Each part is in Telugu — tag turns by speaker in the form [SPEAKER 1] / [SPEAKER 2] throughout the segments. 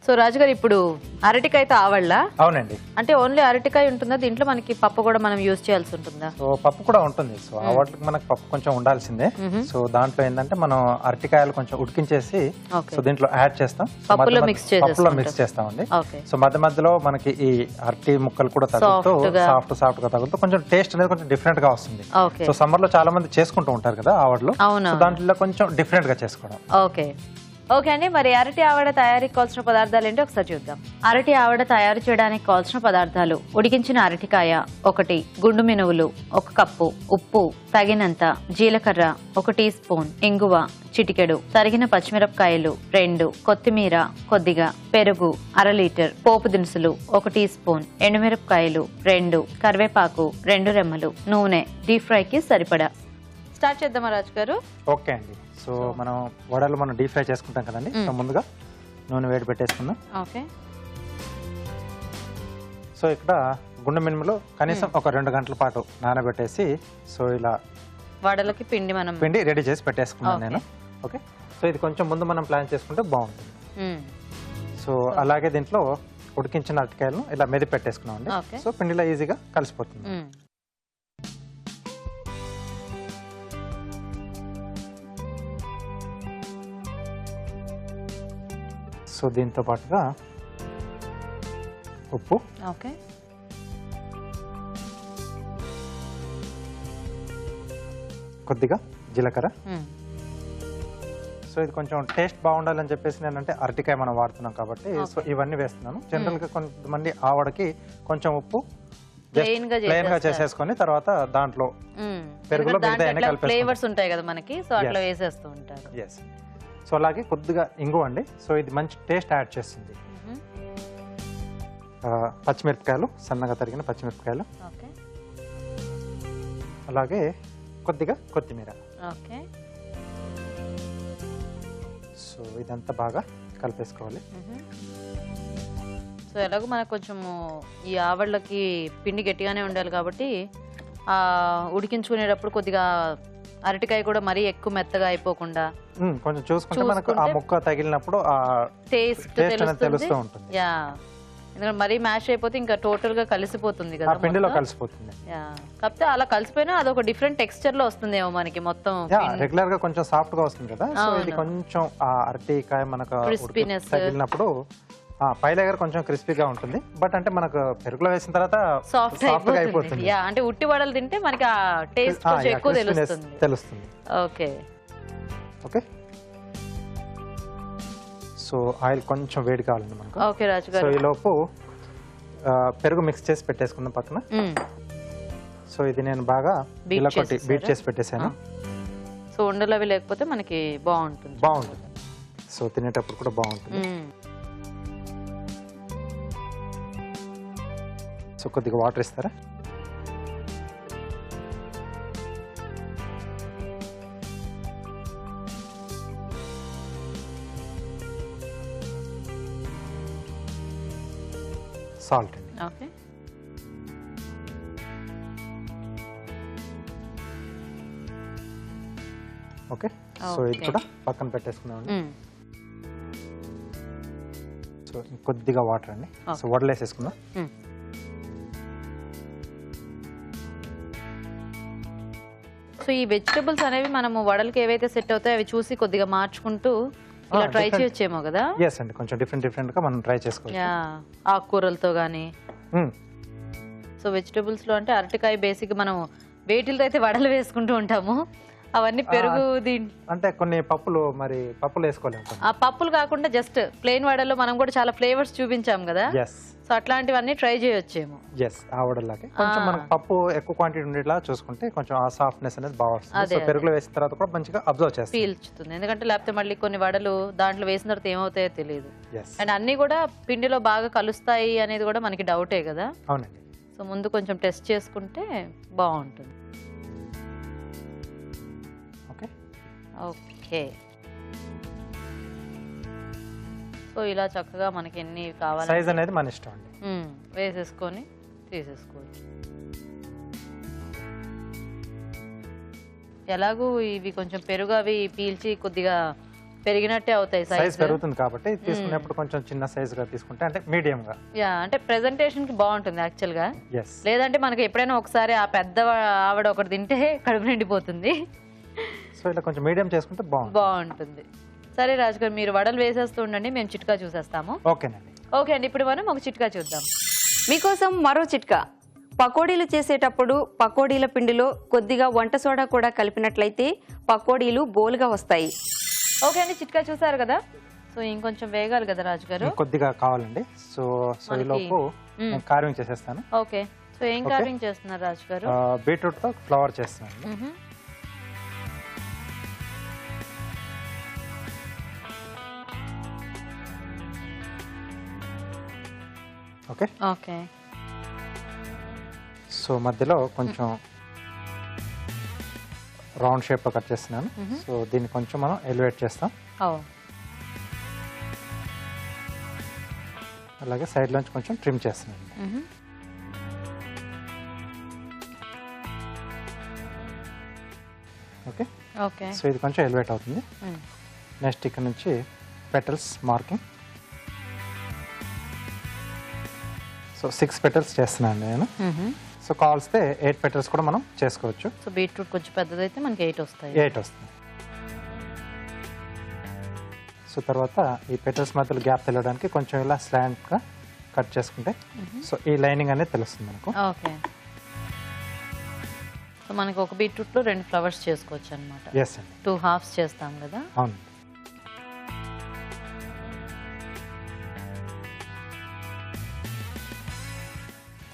[SPEAKER 1] సో రాజుగారు ఇప్పుడు అరటికాయతో ఆవళ్ళ
[SPEAKER 2] అవునండి.
[SPEAKER 1] అంటే ఓన్లీ అరటికాయ ఉంటుందా దీంట్లో మనకి పప్పు కూడా మనం యూజ్ చేయాల్సి ఉంటుందా?
[SPEAKER 2] సో పప్పు కూడా ఉంటుంది. సో ఆవట్లకి మనకు పప్పు కొంచెం ఉండాల్సిందే. సో దాంట్లో ఏంటంటే మనం అరటికాయలు కొంచెం ఉడికించేసి సో దీంట్లో యాడ్ చేస్తాం.
[SPEAKER 1] పప్పులో మిక్స్
[SPEAKER 2] చేస్తామండి. సో మధ్య మధ్యలో మనకి ఈ అరటి ముక్కలు కూడా తగులుతూ సాఫ్ట్ గా తగులుతూ కొంచెం టేస్ట్ అనేది కొంచెం డిఫరెంట్ గా వస్తుంది. సో సమ్మర్ లో చాలా మంది చేసుకుంటూ ఉంటారు కదా ఆవడలు. సో దాంట్లో కొంచెం డిఫరెంట్ గా చేసుకోవడం.
[SPEAKER 1] ఓకే అండి. మరి అరటి ఆవడ తయారీకి కావాల్సిన పదార్థాలు ఏంటో ఒకసారి చూద్దాం. అరటి ఆవడ తయారు చేయడానికి కావాల్సిన పదార్థాలు: ఉడికించిన అరటికాయ 1, గుండు మినువులు 1 కప్పు, ఉప్పు తగినంత, జీలకర్ర 1 టీ స్పూన్, ఇంగువ చిటికెడు, తరిగిన పచ్చిమిరపకాయలు 2, కొత్తిమీర కొద్దిగా, పెరుగు 1/2 లీటర్, పోపు దినుసులు 1 టీ స్పూన్, ఎండుమిరపకాయలు 2, కరివేపాకు 2 రెమ్మలు, నూనె డీప్ ఫ్రైకి సరిపడా. స్టార్ట్ చేద్దామా రాజు గారు?
[SPEAKER 2] ఓకే అండి. సో మనం వడలు మనం డీప్ ఫ్రై చేసుకుంటాం కదండి. సో ముందుగా నూనె వేడి పెట్టేసుకుందాం.
[SPEAKER 1] ఓకే.
[SPEAKER 2] సో ఇక్కడ గుండె మినుములు కనీసం ఒక 2 గంటల పాటు నానబెట్టేసి సో ఇలా
[SPEAKER 1] వడలకి పిండి
[SPEAKER 2] రెడీ చేసి పెట్టేసుకున్నాను నేను. ఓకే. సో ఇది కొంచెం ముందు మనం ప్లాన్ చేసుకుంటే బాగుంటుంది. సో అలాగే దీంట్లో ఉడికించిన అరటికాయలను ఇలా మెది పెట్టేసుకున్నాం అండి. సో పిండిలో ఈజీగా కలిసిపోతుంది. సో దీంతో పాటుగా ఉప్పు,
[SPEAKER 1] ఓకే,
[SPEAKER 2] కొద్దిగా జీలకర్ర. సో ఇది కొంచెం టేస్ట్ బాగుండాలని చెప్పేసి నేనంటే అరటికాయ మనం వాడుతున్నాం కాబట్టి సో ఇవన్నీ వేస్తున్నాను. జనరల్ గా కొంతమంది ఆవడకి కొంచెం ఉప్పు ప్లెయిన్ గా చేసేసుకొని తర్వాత దాంట్లో పెరుగులో
[SPEAKER 1] ఫ్లేవర్స్ ఉంటాయి కదా మనకి, సో అట్లా వేసేస్తూ ఉంటారు.
[SPEAKER 2] సో అలాగే కొద్దిగా ఇంగువ అండి. సో ఇది మంచి టేస్ట్ యాడ్ చేస్తుంది. పచ్చిమిరపకాయలు, సన్నగా తరిగిన పచ్చిమిరపకాయలు, అలాగే కొద్దిగా కొత్తిమీర. సో ఇదంతా బాగా కలిపేసుకోవాలి.
[SPEAKER 1] సో ఎలాగో మనకు కొంచెము ఈ ఆవళ్ళకి పిండి గట్టిగానే ఉండాలి కాబట్టి ఉడికించుకునేటప్పుడు కొద్దిగా అరటికాయ కూడా మరీ ఎక్కువ మెత్తగా అయిపోకుండా
[SPEAKER 2] కొంచెం చూసుకుంటే మనకు ఆ ముక్క తగిలినప్పుడు ఆ
[SPEAKER 1] టేస్ట్ తెలుస్తూ ఉంటుంది. యా, ఎందుకంటే మరీ మ్యాష్ అయిపోతే ఇంకా టోటల్ గా కలిసిపోతుంది కదా,
[SPEAKER 2] పిండిలో కలిసిపోతుంది.
[SPEAKER 1] యా, కాకపోతే అలా కలిసిపోయినా అదొక డిఫరెంట్ టెక్స్చర్ లో వస్తుందేమో మనకి మొత్తం.
[SPEAKER 2] రెగ్యులర్ గా కొంచెం సాఫ్ట్ గా వస్తుంది కదా. సో ఇది కొంచెం ఆ అరటికాయ మనకు తగిలినప్పుడు పై లేయర్ కొంచెం క్రిస్పీగా ఉంటుంది. బట్ అంటే మనకు పెరుగులో వేసిన తర్వాత
[SPEAKER 1] సాఫ్ట్ గా అయిపోతుంది. యా, అంటే ఉట్టి వడలు తింటే మనకి ఆ టేస్ట్ కొంచెం ఎక్కువ తెలుస్తుంది. ఓకే.
[SPEAKER 2] ఓకే. సో ఆయిల్ కొంచెం వేడి కావాలండి మనకు.
[SPEAKER 1] ఓకే రాజు గారు.
[SPEAKER 2] సో ఈ లోపు పెరుగు మిక్స్ చేసి పెట్టేసుకున్న పక్కన. సో ఇది నేను బాగా ఇలా కొట్టి బీట్ చేసి పెట్టేశాను.
[SPEAKER 1] సో ఉండలు అవి లేకపోతే మనకి బాగుంటుంది.
[SPEAKER 2] సో తినేటప్పుడు కూడా బాగుంటుంది. సో కొద్దిగా వాటర్ ఇస్తారా? సాల్ట్ అండి.
[SPEAKER 1] ఓకే.
[SPEAKER 2] ఓకే. సో ఇది కూడా పక్కన పెట్టేసుకున్నామండి. సో కొద్దిగా వాటర్ అండి. సో వడలేసేసుకుందాం.
[SPEAKER 1] సో ఈ వెజిటబుల్స్ అనేవి మనము వడలకి ఏవైతే సెట్ అవుతాయో అవి చూసి కొద్దిగా మార్చుకుంటూ ఇలా ట్రై చేయొచ్చేమో కదా.
[SPEAKER 2] yes అండి, కొంచెం డిఫరెంట్ గా మనం ట్రై చేసుకోవచ్చు.
[SPEAKER 1] ఆకుకూరలతో గానీ. సో వెజిటబుల్స్ లో అంటే అరటికాయ బేసిక్ మనం వేటిలతో అయితే వడలు వేసుకుంటూ ఉంటాము, అవన్నీ పెరుగు
[SPEAKER 2] అంటే కొన్ని పప్పులు వేసుకోలేము.
[SPEAKER 1] ఆ పప్పులు కాకుండా జస్ట్ ప్లెయిన్ వడల్లో మనం కూడా చాలా ఫ్లేవర్స్ చూపించాం కదా. సో అట్లాంటివన్నీ ట్రై చేయొచ్చేమో.
[SPEAKER 2] ఆవడలాగే కొంచెం మనకు పప్పు ఎక్కువ క్వాంటిటీ ఉండేలా చూసుకుంటే కొంచెం ఆ సాఫ్ట్నెస్ అనేది బాగా వస్తుంది. సో పెరుగులో వేసిన తర్వాత కూడా మంచిగా అబ్జర్వ్ చేస్తుంది,
[SPEAKER 1] పీల్చుతుంది. ఎందుకంటే లేకపోతే మళ్ళీ కొన్ని వడలు దాంట్లో వేసిన తర్వాత ఏమవుతాయో తెలియదు. అండ్ అన్ని కూడా పిండిలో బాగా కలుస్తాయి అనేది కూడా మనకి డౌటే కదా.
[SPEAKER 2] అవునండి.
[SPEAKER 1] సో ముందు కొంచెం టెస్ట్ చేసుకుంటే బాగుంటుంది. ఓకే. సో ఇలా చక్కగా మనకి ఎన్ని కావాలి
[SPEAKER 2] సైజ్ అనేది మన ఇష్టం అండి,
[SPEAKER 1] వేసేసుకొని తీసేసుకోవచ్చు. ఎలాగూ ఇవి కొంచెం పెరుగు అవి పీల్చి కొద్దిగా పెరిగినట్టే అవుతాయి,
[SPEAKER 2] సైజ్ పెరుగుతుంది కాబట్టి తీసుకునేప్పుడు కొంచెం చిన్న సైజ్ గా తీసుకుంటే అంటే మీడియం గా.
[SPEAKER 1] యా, అంటే ప్రెజెంటేషన్ కి బాగుంటుంది యాక్చువల్ గా. లేదంటే మనకి ఎప్పుడైనా ఒకసారి ఆ పెద్ద ఆవిడ ఒకటి తింటే కడుపు నిండిపోతుంది.
[SPEAKER 2] సో ఇలా కొంచెం మీడియం చేసుకుంటే
[SPEAKER 1] బాగుంటుంది. సరే రాజు గారు, మీరు వడలు వేసేస్తూ ఉండండి, మేము చిట్కా చూసేస్తాము.
[SPEAKER 2] ఓకేనండి.
[SPEAKER 1] ఓకే అండి, ఇప్పుడు మనం ఒక చిట్కా చూద్దాం.
[SPEAKER 3] మీకోసం మరో చిట్కా. పకోడీలు చేసేటప్పుడు పకోడీల పిండిలో కొద్దిగా వంట సోడా కూడా కలిపినట్లయితే పకోడీలు బోలుగా వస్తాయి.
[SPEAKER 1] ఓకే అండి, చిట్కా చూసారు కదా. సో ఇంకొంచెం వేగాలి కదా రాజు గారు?
[SPEAKER 2] కొద్దిగా కావాలండి. సో ఈలోపు కార్వింగ్ చేసేస్తాను.
[SPEAKER 1] ఓకే, సో ఏం కార్వింగ్ చేస్తున్నారు రాజు గారు?
[SPEAKER 2] బీట్రూట్ తో ఫ్లవర్ చేస్తున్నాను. Okay
[SPEAKER 1] okay.
[SPEAKER 2] సో మధ్యలో కొంచెం రౌండ్ షేప్ లో కట్ చేస్తున్నాను. సో దీన్ని కొంచెం మనం ఎలివేట్ చేస్తాం. అలాగే సైడ్ లోంచి కొంచెం ట్రిమ్ చేస్తున్నాను. Okay
[SPEAKER 1] okay.
[SPEAKER 2] సో ఇది కొంచెం ఎలివేట్ అవుతుంది. నెక్స్ట్ ఇక్కడ నుంచి పెటల్స్ మార్కింగ్. సో 6 పెటల్స్ చేస్తున్నాను నేను. సో కావాల్స్తే 8 పెటల్స్ కూడా మనం చేసుకోవచ్చు.
[SPEAKER 1] సో బీట్రూట్ కొంచెం పెద్దదైతే మనకి 8 వస్తాయి.
[SPEAKER 2] 8 వస్తుంది. సో తర్వాత ఈ పెటల్స్ మధ్యలో గ్యాప్ తెలియడానికి కొంచెం ఇలా స్లాంట్ గా కట్ చేసుకుంటే సో ఈ లైనింగ్ అనేది తెలుస్తుంది మనకు.
[SPEAKER 1] ఓకే. సో మనకి ఒక బీట్రూట్ లో 2 ఫ్లవర్స్ చేసుకోవచ్చు అన్నమాట.
[SPEAKER 2] ఎస్ అండి.
[SPEAKER 1] 2 హాఫ్స్ చేస్తాం కదా.
[SPEAKER 2] అవును.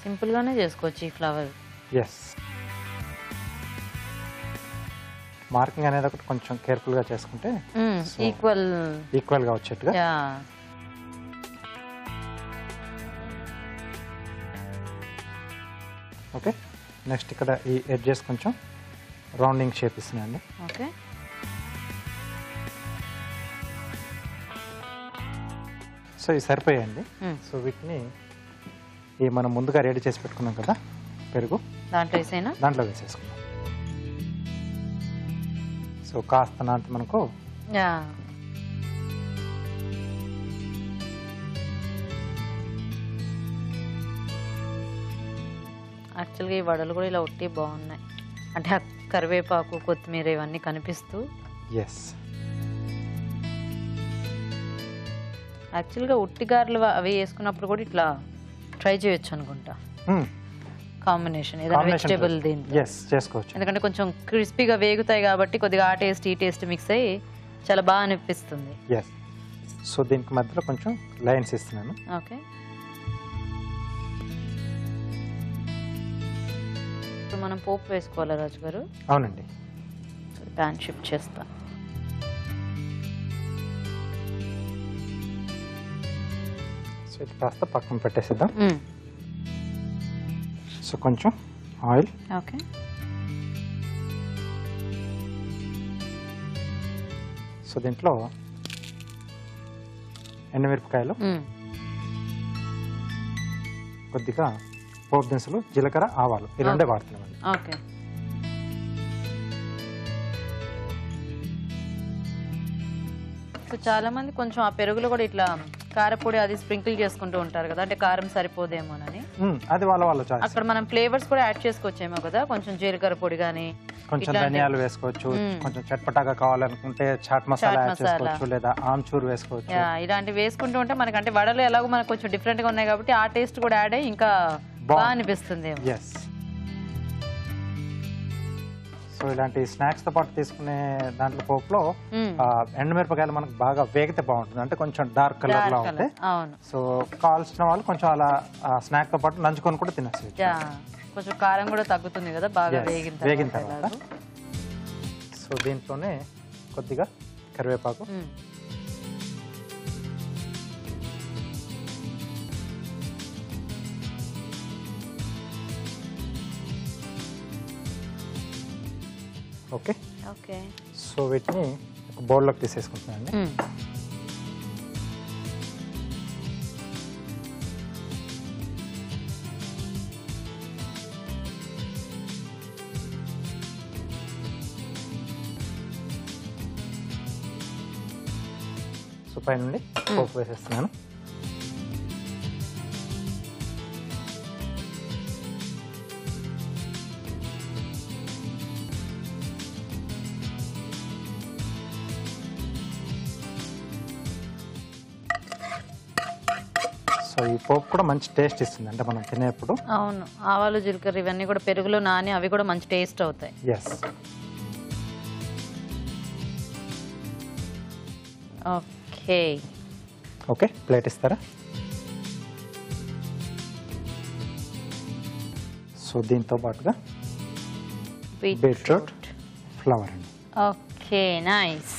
[SPEAKER 1] సింపుల్ గానే చేసుకోవచ్చు ఈ ఫ్లవర్.
[SPEAKER 2] ఎస్. మార్కింగ్ అనేది ఒకటి కొంచెం కేర్ఫుల్ గా చేసుకుంటే ఈక్వల్ గా వచ్చేట్టుగా. ఓకే. నెక్స్ట్ ఇక్కడ ఈ ఎడ్జెస్ కొంచెం రౌండింగ్ షేప్ ఇస్తున్నాయండి.
[SPEAKER 1] ఓకే.
[SPEAKER 2] సో ఇవి సరిపోయాయండి. సో వీటిని ఈ మనం ముందుగా రెడీ చేసి పెట్టుకున్నాం కదా పెరుగు, దాంట్లో వేసేసుకున్నాం. సో కాస్త నాంత మనకు
[SPEAKER 1] యాక్చువల్గా ఈ వడలు కూడా ఇలా ఉట్టి బాగున్నాయి, అంటే కరివేపాకు కొత్తిమీర ఇవన్నీ కనిపిస్తూ.
[SPEAKER 2] ఎస్.
[SPEAKER 1] యాక్చువల్గా ఉట్టి గారెలు అవి వేసుకున్నప్పుడు కూడా ఇట్లా ట్రై చేయొచ్చు అనుకుంటా. కాంబినేషన్ ఏదైనా వెజిటేబుల్ దీంట్లో
[SPEAKER 2] చేసుకోవచ్చు,
[SPEAKER 1] ఎందుకంటే కొంచెం క్రిస్పీగా వేగుతాయి కాబట్టి కొద్దిగా ఆ టేస్ట్ ఈ టేస్ట్ మిక్స్ అయ్యి చాలా బాగా అనిపిస్తుంది.
[SPEAKER 2] సో దీనికి మధ్యలో కొంచెం లైన్స్ ఇస్తున్నాను.
[SPEAKER 1] ఓకే. ఇప్పుడు మనం పోపు వేసుకోవాలా రాజు గారు?
[SPEAKER 2] అవునండి.
[SPEAKER 1] ప్యాన్ షిఫ్ట్ చేస్తా.
[SPEAKER 2] సో ఇది కాస్త పక్కన పెట్టేసిద్దాం. సో కొంచెం ఆయిల్.
[SPEAKER 1] ఓకే.
[SPEAKER 2] సో దీంట్లో ఎండుమిరపకాయలు, కొద్దిగా పోపు దినుసులు, జీలకర్ర, ఆవాలు ఈ రెండే వాడుతున్నామండి.
[SPEAKER 1] ఓకే. సో చాలా మంది కొంచెం ఆ పెరుగులో కూడా ఇట్లా కారపొడి అది స్ప్రింకిల్ చేసుకుంటూ ఉంటారు కదా, అంటే కారం సరిపోదేమోనని.
[SPEAKER 2] అది వాళ్ళ చాయిస్.
[SPEAKER 1] అక్కడ మనం ఫ్లేవర్స్ కూడా యాడ్ చేసుకోవచ్చేమో కదా, కొంచెం జీలకర్ర పొడి గానీ,
[SPEAKER 2] కొంచెం ధనియాలు వేసుకోవచ్చు, కొంచెం చట్పటాగా కావాలనుకుంటే చాట్ మసాలా యాడ్ చేసుకోవచ్చు, లేదా ఆమ్చూర్ వేసుకోవచ్చు.
[SPEAKER 1] ఇలాంటివి వేసుకుంటూ ఉంటే మనకి, అంటే వడలు ఎలాగో మనకు కొంచెం డిఫరెంట్ గా ఉన్నాయి కాబట్టి ఆ టేస్ట్ కూడా యాడ్ అయ్యి ఇంకా బాగా అనిపిస్తుంది.
[SPEAKER 2] సో ఇలాంటి స్నాక్స్ తో పాటు తీసుకునే దాంట్లో పోపులో ఎండుమిరపకాయలు మనకు బాగా వేగితే బాగుంటుంది, అంటే కొంచెం డార్క్ కలర్ లో ఉంటాయి. సో కావాల్సిన వాళ్ళు కొంచెం అలా స్నాక్ తో పాటు నంచుకొని కూడా తినేసి.
[SPEAKER 1] కొంచెం కారం కూడా తగ్గుతుంది కదా బాగా
[SPEAKER 2] వేగిన తర్వాత. సో దీంట్లోనే కొద్దిగా కరివేపాకు, ఓకే.
[SPEAKER 1] ఓకే.
[SPEAKER 2] సో వీటిని ఒక బౌల్లోకి తీసేసుకుంటున్నానండి. పైనుండి పోపు వేసేస్తున్నాను. సో ఈ పోపు కూడా మంచి టేస్ట్ ఇస్తుంది అంటే మనం తినేప్పుడు.
[SPEAKER 1] అవును, ఆవాలు జీలకర్ర ఇవన్నీ కూడా పెరుగులో నాని అవి కూడా మంచి టేస్ట్ అవుతాయి.
[SPEAKER 2] ఎస్.
[SPEAKER 1] ఓకే
[SPEAKER 2] ఓకే, ప్లేట్ ఇస్తారా? సో దీంతో పాటుగా బీట్రూట్ ఫ్లవర్ అండి.
[SPEAKER 1] Okay, nice.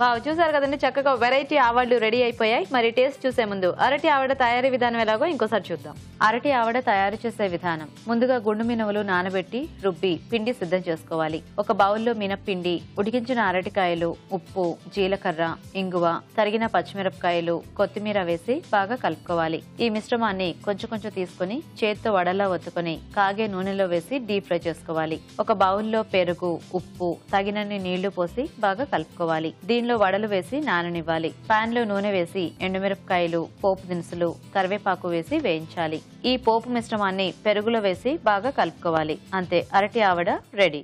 [SPEAKER 1] వావ్, చూసారు కదండి, చక్కగా వెరైటీ ఆవడలు రెడీ అయిపోయాయి. మరి టేస్ట్ చూసే ముందు అరటి ఆవడ తయారీ విధానం ఎలాగో ఇంకోసారి చూద్దాం. అరటి ఆవడ తయారు చేసే విధానం: ముందుగా గుండు మినుములు నానబెట్టి రుబ్బి పిండి సిద్ధం చేసుకోవాలి. ఒక బౌల్లో మినప్పిండి, ఉడికించిన అరటికాయలు, ఉప్పు, జీలకర్ర, ఇంగువ, తరిగిన పచ్చిమిరపకాయలు, కొత్తిమీర వేసి బాగా కలుపుకోవాలి. ఈ మిశ్రమాన్ని కొంచెం కొంచెం తీసుకుని చేత్తో వడలా ఒత్తుకొని కాగే నూనెలో వేసి డీప్ ఫ్రై చేసుకోవాలి. ఒక బౌల్లో పెరుగు, ఉప్పు, తగినన్ని నీళ్లు పోసి బాగా కలుపుకోవాలి. దీనిలో వడలు వేసి నాననివ్వాలి. పాన్ లో నూనె వేసి ఎండుమిరపకాయలు, పోపు దినుసులు, కరివేపాకు వేసి వేయించాలి. ఈ పోపు మిశ్రమాన్ని పెరుగులో వేసి బాగా కలుపుకోవాలి. అంతే, అరటి ఆవడ రెడీ.